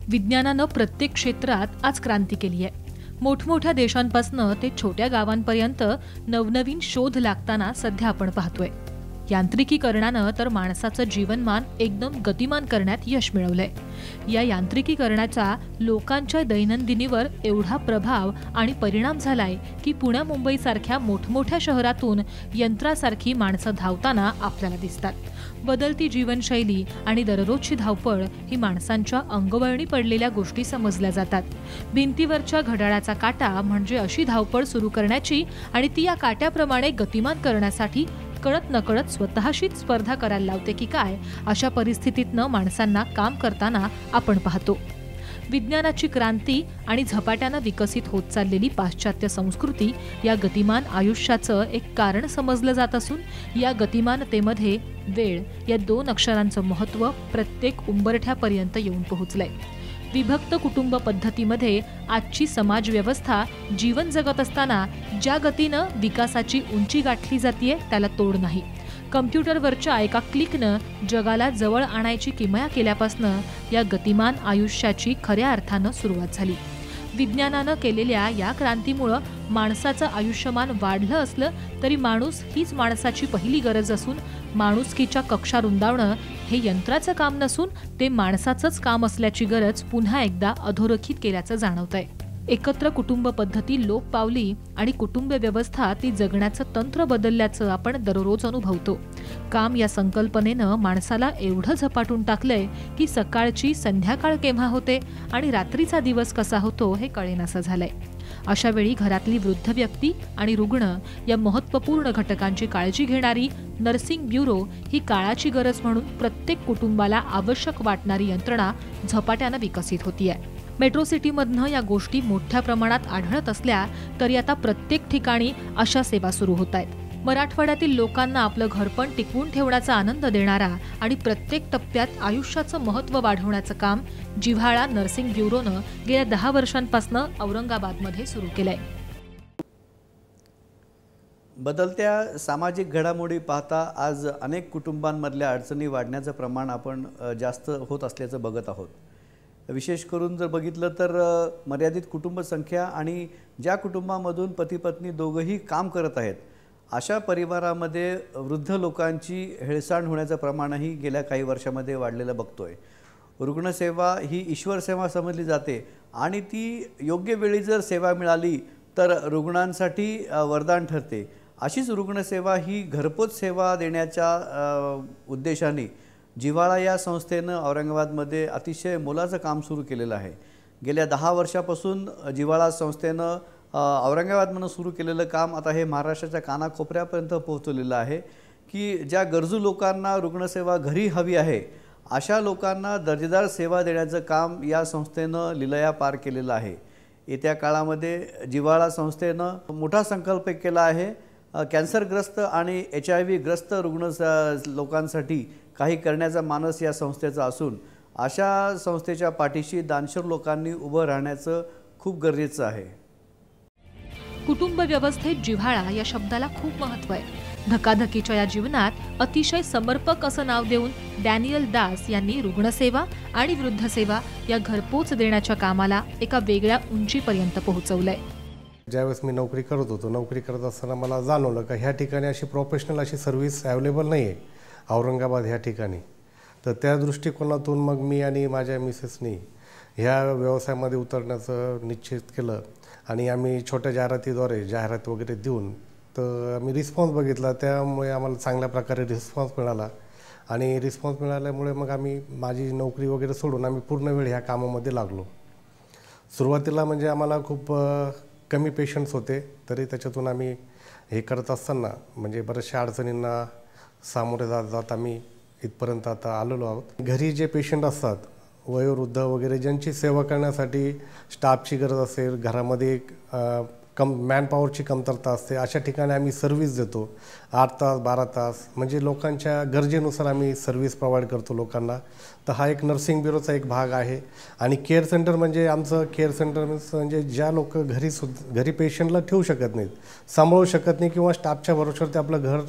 विज्ञानानं प्रत्येक क्षेत्रात आज क्रांती केली आहे। मोठमोठ्या देशांपासून ते छोट्या गावांपर्यंत नवनवीन शोध लागताना सध्या आपण पाहतोय। यांत्रिकीकरणानं तर माणसाचं जीवनमान एकदम गतिमान करण्यात यश मिळवलंय। या यांत्रिकीकरणाचा लोकांच्या दैनंदिनीवर एवढा प्रभाव आणि परिणाम झालाय की पुणे मुंबई सारख्या मोठमोठ्या शहरातून यंत्रासारखी माणसं धावताना आपल्याला दिसतात। बदलती जीवनशैली आणि दररोजची धावपळ ही माणसांच्या अंगवळणी पडलेल्या गोष्टी समजल्या जातात। भिंतीवरच्या घड्याळाचा काटा म्हणजे अशी धावपळ सुरू करण्याची आणि ती या काट्याप्रमाणे गतिमान करण्यासाठी कळत नकळत स्वतःशीच स्पर्धा करायला लावते की काय, अशा परिस्थितीतनं माणसांना काम करताना आपण पाहतो। विज्ञानाची क्रांती आणि झपाट्यानं विकसित होत चाललेली पाश्चात्य संस्कृती या गतिमान आयुष्याचं एक कारण समजलं जात असून या गतिमानतेमध्ये वेळ या दोन अक्षरांचं महत्त्व प्रत्येक उंबरठ्यापर्यंत येऊन पोहोचलंय। विभक्त कुटुंब पद्धतीमध्ये आजची समाज व्यवस्था जीवन जगत असताना ज्या गतीनं विकासाची उंची गाठली जाते त्याला तोड नाही। कम्प्युटरवरच्या एका क्लिकनं जगाला जवळ आणायची किमया केल्यापासनं या गतिमान आयुष्याची खऱ्या अर्थानं सुरुवात झाली। विज्ञानानं केलेल्या या क्रांतीमुळे माणसाचं आयुष्यमान वाढलं असलं तरी माणूस हीच माणसाची पहिली गरज असून माणुसकीच्या कक्षा रुंदावणं हे यंत्राचं काम नसून ते माणसाचंच काम असल्याची गरज पुन्हा एकदा अधोरेखित केल्याचं जाणवतंय। एकत्र कुटुंब पद्धती लोप पावली आणि कुटुंब व्यवस्था ती जगण्याचं तंत्र बदलल्याचं आपण दररोज अनुभवतो। काम या संकल्पनेनं माणसाला एवढं झपाटून टाकलंय की सकाळची संध्याकाळ केव्हा होते आणि रात्रीचा दिवस कसा होतो हे कळेनासं झालंय। अशा वेळी घरातली वृद्ध व्यक्ती आणि रुग्ण या महत्त्वपूर्ण घटकांची काळजी घेणारी नर्सिंग ब्युरो ही काळाची गरज म्हणून प्रत्येक कुटुंबाला आवश्यक वाटणारी यंत्रणा झपाट्यानं विकसित होतीये। मेट्रो सिटीमधनं या गोष्टी मोठ्या प्रमाणात आढळत असल्या तरी आता प्रत्येक ठिकाणी अशा सेवा सुरू होत आहेत। मराठवाड्यातील लोकांना आपलं घरपण टिकवून ठेवण्याचा आनंद देणारा आणि प्रत्येक टप्प्यात आयुष्याचं महत्त्व वाढवण्याचं काम जिव्हाळा नर्सिंग ब्युरोनं गेल्या 10 वर्षांपासून औरंगाबादमध्ये सुरू केलंय। बदलत्या सामाजिक घडामोडी पाहता आज अनेक कुटुंबांमधल्या अडचणी वाढण्याचं प्रमाण आपण जास्त होत असल्याचं बघत आहोत। विशेष करून जर बघितलं तर मर्यादित कुटुंब संख्या आणि ज्या कुटुंबामधून पती पत्नी दोघंही काम करत आहेत अशा परिवारामध्ये वृद्ध लोकांची हेळसांड होण्याचं प्रमाणही गेल्या काही वर्षांमध्ये वाढलेलं बघतोय। रुग्णसेवा ही ईश्वर सेवा समजली जाते आणि ती योग्य वेळी जर सेवा मिळाली तर रुग्णांसाठी वरदान ठरते। अशीच रुग्णसेवा ही घरपोच सेवा देण्याच्या उद्देशाने जिव्हाळा या संस्थेनं औरंगाबादमध्ये अतिशय मोलाचं काम सुरू केलेलं आहे। गेल्या 10 वर्षापासून जिव्हाळा संस्थेनं औरंगाबादमधून सुरू केलेलं काम आता हे महाराष्ट्राच्या कानाकोपऱ्यापर्यंत पोहोचलेलं आहे की ज्या गरजू लोकांना रुग्णसेवा घरी हवी आहे अशा लोकांना दर्जेदार सेवा देण्याचं काम या संस्थेनं लीलया पार केलेलं आहे। येत्या काळामध्ये जिव्हाळा संस्थेनं मोठा संकल्प केला आहे। कॅन्सरग्रस्त आणि HIV ग्रस्त रुग्ण लोकांसाठी काही करण्याचा मानस या संस्थेचा असून अशा संस्थेच्या पाठीशी दानशूर लोकांनी उभं राहण्याचं खूप गरजेचं आहे। कुटुंब व्यवस्थेत जिव्हाळा या शब्दाला खूप महत्त्व आहे। धकाधकीच्या या जीवनात अतिशय समर्पक असं नाव देऊन डॅनियल दास यांनी रुग्णसेवा आणि वृद्धसेवा या घरपोच देण्याच्या कामाला एका वेगळ्या उंचीपर्यंत पोहोचवलंय। ज्यावेळेस मी नोकरी करत होतो, नोकरी करत असताना मला जाणवलं की ह्या ठिकाणी अशी प्रोफेशनल अशी सर्व्हिस अवेलेबल नाही आहे औरंगाबाद ह्या ठिकाणी। तर त्या दृष्टिकोनातून मग मी आणि माझ्या मिसेसनी ह्या व्यवसायामध्ये उतरण्याचं निश्चित केलं आणि आम्ही छोट्या जाहिरातीद्वारे जाहिरात वगैरे देऊन तर आम्ही रिस्पॉन्स बघितला। त्यामुळे आम्हाला चांगल्या प्रकारे रिस्पॉन्स मिळाला आणि रिस्पॉन्स मिळाल्यामुळे मग आम्ही माझी नोकरी वगैरे सोडून आम्ही पूर्ण वेळ ह्या कामामध्ये लागलो। सुरुवातीला म्हणजे आम्हाला खूप कमी पेशंट्स होते तरी त्याच्यातून आम्ही हे करत असताना म्हणजे बऱ्याचशा अडचणींना सामोरे जात आम्ही इथपर्यंत आता आलेलो आहोत। घरी जे पेशंट असतात वयोवृद्ध वगैरे ज्यांची सेवा करण्यासाठी स्टाफची गरज असेल, घरामध्ये एक मॅनपॉवरची कमतरता असते, अशा ठिकाणी आम्ही सर्व्हिस देतो 8 तास 12 तास, म्हणजे लोकांच्या गरजेनुसार आम्ही सर्व्हिस प्रोव्हाइड करतो लोकांना. तर हा एक नर्सिंग ब्युरोचा एक भाग आहे. आणि केअर सेंटर म्हणजे आमचं केअर सेंटर म्हणजे ज्या लोक घरी पेशंटला ठेवू शकत नाहीत, सांभाळू शकत नाही किंवा स्टाफच्या भरोश्यावर ते आपलं घर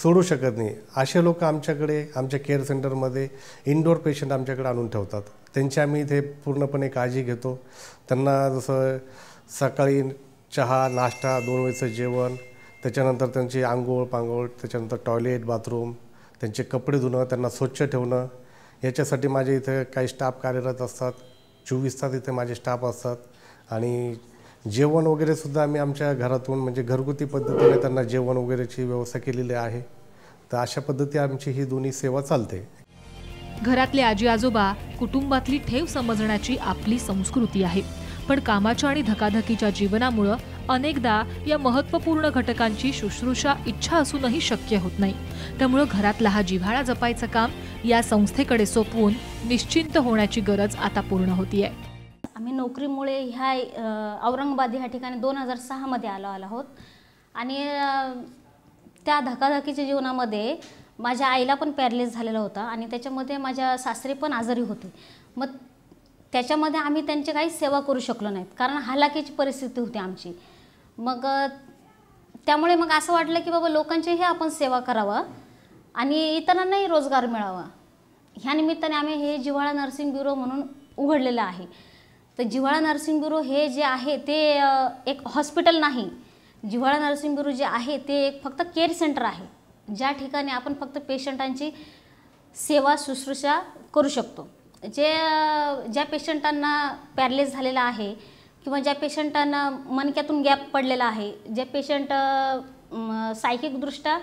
सोडू शकत नाही, असे लोक आमच्याकडे आमच्या केअर सेंटरमध्ये इनडोअर पेशंट आमच्याकडे आणून ठेवतात. त्यांची आम्ही इथे पूर्णपणे काळजी घेतो. त्यांना जसं सकाळी चहा नाश्ता, 2 वेळचं जेवण, त्याच्यानंतर त्यांची आंघोळ पांघोळ, त्याच्यानंतर टॉयलेट बाथरूम, त्यांचे कपडे धुणं, त्यांना स्वच्छ ठेवणं, याच्यासाठी माझे इथे काही स्टाफ कार्यरत असतात. 24 तास इथे माझे स्टाफ असतात. आणि जेवण वगैरेसुद्धा आम्ही आमच्या घरातून म्हणजे घरगुती पद्धतीने त्यांना जेवण वगैरेची व्यवस्था केलेली आहे. तर अशा पद्धती आमची ही दोन्ही सेवा चालते. घरातले आजी आजोबा कुटुंबातली ठेव समजण्याची आपली संस्कृती आहे, पण कामाच्या आणि धकाधकीच्या जीवनामुळे अनेकदा या महत्त्वपूर्ण घटकांची शुश्रूषा इच्छा असूनही शक्य होत नाही. त्यामुळे घरातला हा जिव्हाळा जपायचं काम या संस्थेकडे सोपवून निश्चिंत होण्याची गरज आता पूर्ण होतीये. आम्ही नोकरीमुळे ह्या औरंगाबाद ह्या ठिकाणी 2006 मध्ये आलो आहोत. आणि त्या धकाधकीच्या जीवनामध्ये माझ्या आईला पण पॅरलाइज झालेला होता आणि त्याच्यामध्ये माझ्या सासरे पण आजारी होते. मग त्याच्यामध्ये आम्ही त्यांची काही सेवा करू शकलो नाहीत, कारण हालाकीची परिस्थिती होती आमची. मग त्यामुळे मग असं वाटलं की बाबा लोकांचीही आपण सेवा करावं आणि इतरांनाही रोजगार मिळावा. ह्या निमित्ताने आम्ही हे जिव्हाळा नर्सिंग ब्युरो म्हणून उघडलेलं आहे. तर जिव्हाळा नर्सिंग ब्युरो हे जे आहे ते एक हॉस्पिटल नाही. जिव्हाळा नर्सिंग ब्युरो जे आहे ते एक फक्त केअर सेंटर आहे, ज्या ठिकाणी आपण फक्त पेशंटांची सेवा शुश्रूषा करू शकतो. ज्या पेशंटांना पॅरलाइज झालेला आहे किंवा ज्या पेशंटांना मणक्यातून गॅप पडलेला आहे, जे पेशंट सायकिकदृष्ट्या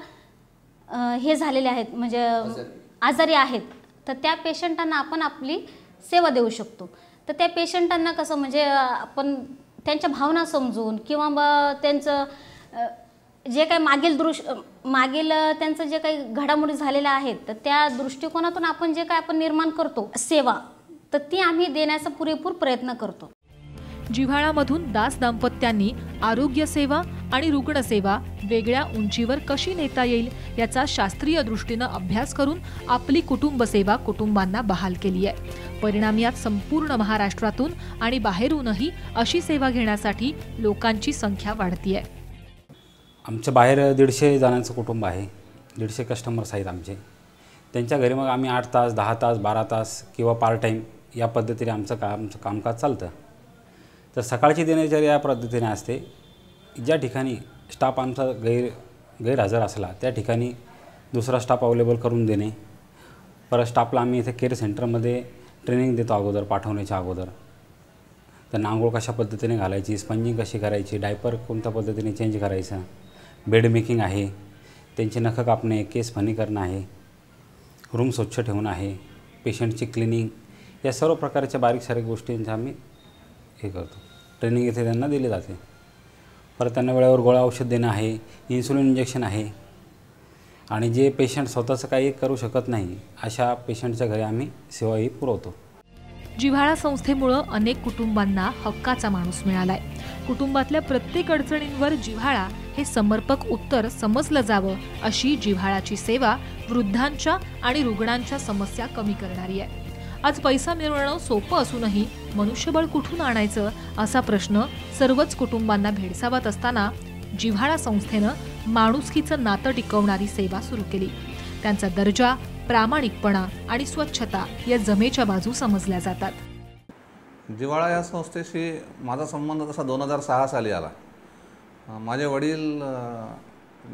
हे झालेले आहेत म्हणजे आजारी आहेत, तर त्या पेशंटांना आपण आपली सेवा देऊ शकतो. तर त्या पेशंटांना कसं म्हणजे आपण त्यांच्या भावना समजून किंवा त्यांचं जे काही मागील त्यांचं जे काही घडामोडी झालेल्या आहेत, तर त्या दृष्टिकोनातून आपण जे काही आपण निर्माण करतो सेवा, तर ती आम्ही देण्याचा पुरेपूर प्रयत्न करतो. जिव्हाळामधून दास दाम्पत्यांनी आरोग्य सेवा आणि रुग्णसेवा वेगळ्या उंचीवर कशी नेता येईल याचा शास्त्रीय दृष्टीनं अभ्यास करून आपली कुटुंब सेवा कुटुंबांना बहाल केली आहे. परिणामी आज संपूर्ण महाराष्ट्रातून आणि बाहेरूनही अशी सेवा घेण्यासाठी लोकांची संख्या वाढतीये. आमच्या बाहेर 150 जणांचं कुटुंब आहे, 150 कस्टमर्स आहेत आमचे. त्यांच्या घरी मग आम्ही 8 तास 10 तास 12 तास किंवा पार्ट टाईम या पद्धतीने आमचं कामकाज चालतं. तर सकाळची दिनचर्या या पद्धतीने असते. ज्या ठिकाणी स्टाफ आमचा गैरहजर असला त्या ठिकाणी दुसरा स्टाफ अवेलेबल करून देणे. परत स्टाफला आम्ही इथे केअर सेंटरमध्ये ट्रेनिंग देतो अगोदर, पाठवण्याच्या अगोदर. त्यांना आंघोळ कशा पद्धतीने घालायची, स्पंजिंग कशी करायची, डायपर कोणत्या पद्धतीने चेंज करायचं, बेड मेकिंग आहे, त्यांची नखं कापणे, केस फणी करणं आहे, रूम स्वच्छ ठेवणं आहे, पेशंटची क्लिनिंग, या सर्व प्रकारच्या बारीक सारीक गोष्टींचं आम्ही हे करतो. ट्रेनिंग इथे त्यांना दिली जाते. परत त्यांना वेळेवर गोळ्या औषध देणं आहे, इन्सुलिन इंजेक्शन आहे. आणि जे पेशंट स्वतःचं काही करू शकत नाही अशा पेशंटच्या घरी आम्ही सेवाही पुरवतो. जिव्हाळा संस्थेमुळे अनेक कुटुंबांना हक्काचा माणूस मिळालाय. कुटुंबातल्या प्रत्येक अडचणींवर जिव्हाळा हे समर्पक उत्तर समजलं जावं अशी जिव्हाळाची सेवा वृद्धांच्या आणि रुग्णांच्या समस्या कमी करणारी आहे. आज पैसा मिळवणं सोपं असूनही मनुष्यबळ कुठून आणायचं असा प्रश्न सर्वच कुटुंबांना भेडसावत असताना जिव्हाळा संस्थेनं माणुसकीचं नातं टिकवणारी सेवा सुरू केली. त्यांचा दर्जा, प्रामाणिकपणा आणि स्वच्छता या जमेच्या बाजू समजल्या जातात. जिव्हाळा या संस्थेशी माझा संबंध तसा 2006 साली आला. माझे वडील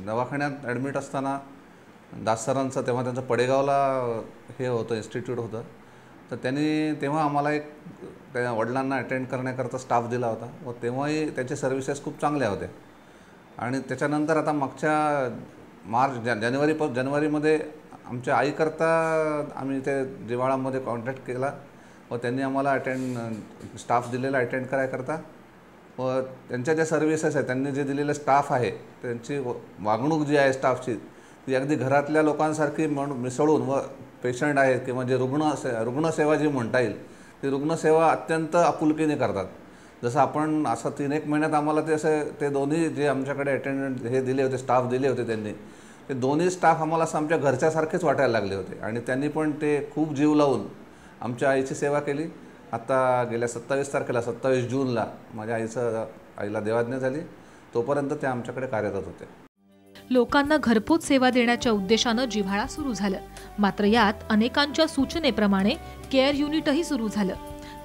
दवाखान्यात ॲडमिट असताना दास सरांचं तेव्हा त्यांचं पडेगावला हे होतं, इन्स्टिट्यूट होतं. तर त्यांनी तेव्हा आम्हाला एक त्या वडिलांना अटेंड करण्याकरता स्टाफ दिला होता व तेव्हाही त्यांचे सर्व्हिसेस खूप चांगल्या होत्या. आणि त्याच्यानंतर आता मागच्या जानेवारीमध्ये आमच्या आईकरता आम्ही ते जिव्हाळामध्ये कॉन्टॅक्ट केला व त्यांनी आम्हाला स्टाफ दिलेला अटेंड करायकरता. व त्यांच्या ज्या सर्व्हिसेस आहेत, त्यांनी जे दिलेलं स्टाफ आहे, त्यांची वागणूक जी आहे स्टाफची ती अगदी घरातल्या लोकांसारखी मिसळून व पेशंट आहेत किंवा जे रुग्णसेवा जी म्हणता येईल ती रुग्णसेवा अत्यंत आपुलकीने करतात. जसं आपण असं 3-1 महिन्यात आम्हाला ते दोन्ही जे आमच्याकडे अटेंडंट हे दिले होते, स्टाफ दिले होते, त्यांनी ते दोन्ही स्टाफ आम्हाला असं आमच्या घरच्यासारखेच वाटायला लागले होते आणि त्यांनी पण ते खूप जीव लावून आमच्या आईची सेवा केली. आता गेल्या 27 तारखेला 27 जूनला माझ्या आईला देवाज्ञा झाली. तोपर्यंत ते आमच्याकडे कार्यरत होते. लोकांना घरपोच सेवा देण्याच्या उद्देशानं जिव्हाळा सुरू झालं. मात्र यात अनेकांच्या सूचनेप्रमाणे केअर युनिटही सुरू झालं.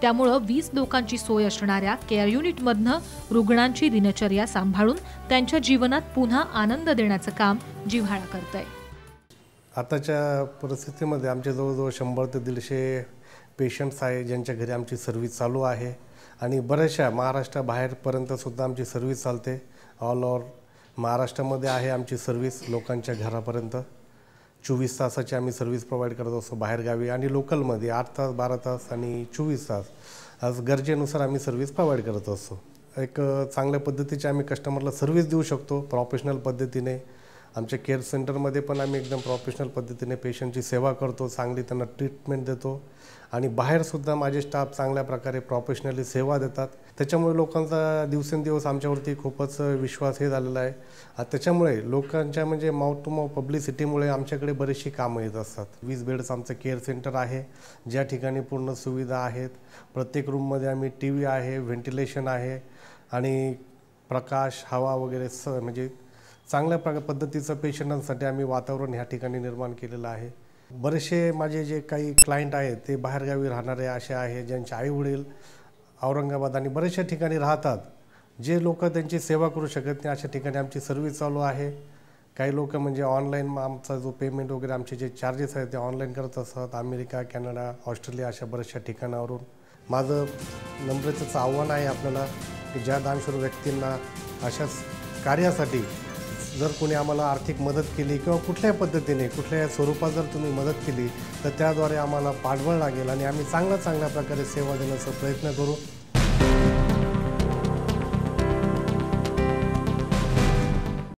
त्यामुळं 20 लोकांची सोय असणाऱ्या केअर युनिटमधनं रुग्णांची दिनचर्या सांभाळून त्यांच्या जीवनात पुन्हा आनंद देण्याचं काम जिव्हाळा करतंय. आताच्या परिस्थितीमध्ये आमच्या जवळजवळ 100 ते 150 पेशंट्स आहे ज्यांच्या घरी आमची सर्व्हिस चालू आहे आणि बऱ्याचशा महाराष्ट्राबाहेरपर्यंत सुद्धा आमची सर्व्हिस चालते. ऑल ओव्हर महाराष्ट्रामध्ये आहे आमची सर्व्हिस लोकांच्या घरापर्यंत. 24 तासाची आम्ही सर्व्हिस प्रोव्हाइड करत असतो बाहेरगावी आणि लोकलमध्ये 8 तास, 12 तास आणि 24 तास आज गरजेनुसार आम्ही सर्व्हिस प्रोव्हाइड करत असतो. एक चांगल्या पद्धतीची आम्ही कस्टमरला सर्व्हिस देऊ शकतो प्रोफेशनल पद्धतीने. आमच्या केअर सेंटरमध्ये पण आम्ही एकदम प्रोफेशनल पद्धतीने पेशंटची सेवा करतो, चांगली त्यांना ट्रीटमेंट देतो आणि बाहेरसुद्धा माझे स्टाफ चांगल्या प्रकारे प्रोफेशनली सेवा देतात. त्याच्यामुळे लोकांचा दिवसेंदिवस आमच्यावरती खूपच विश्वास हे झालेला आहे. त्याच्यामुळे लोकांच्या म्हणजे माउथ टू माउथ पब्लिसिटीमुळे आमच्याकडे बरीचशी कामं येत असतात. 20 बेड्स आमचं केअर सेंटर आहे ज्या ठिकाणी पूर्ण सुविधा आहेत. प्रत्येक रूममध्ये आम्ही TV आहे, व्हेंटिलेशन आहे आणि प्रकाश, हवा वगैरे म्हणजे चांगल्या पद्धतीचं पेशंटांसाठी आम्ही वातावरण ह्या ठिकाणी निर्माण केलेलं आहे. बरेचसे माझे जे काही क्लायंट आहेत ते बाहेरगावी राहणारे असे आहे ज्यांचे आईवडील औरंगाबाद आणि बऱ्याचशा ठिकाणी राहतात. जे लोक त्यांची सेवा करू शकत नाही अशा ठिकाणी आमची सर्व्हिस चालू आहे. काही लोक म्हणजे ऑनलाईन आमचा जो पेमेंट वगैरे आमचे जे चार्जेस आहेत ते ऑनलाईन करत असतात. अमेरिका, कॅनडा, ऑस्ट्रेलिया अशा बऱ्याचशा ठिकाणावरून. माझं नम्रतेचं आव्हान आहे आपल्याला की ज्या दानशूर व्यक्तींना अशाच कार्यासाठी जर कोणी आम्हाला आर्थिक मदत केली किंवा कुठल्याही पद्धतीने कुठल्याही स्वरूपात जर तुम्ही मदत केली तर त्याद्वारे आम्हाला पाठबळ लागेल आणि आम्ही चांगल्या प्रकारे सेवा देण्याचा प्रयत्न करू.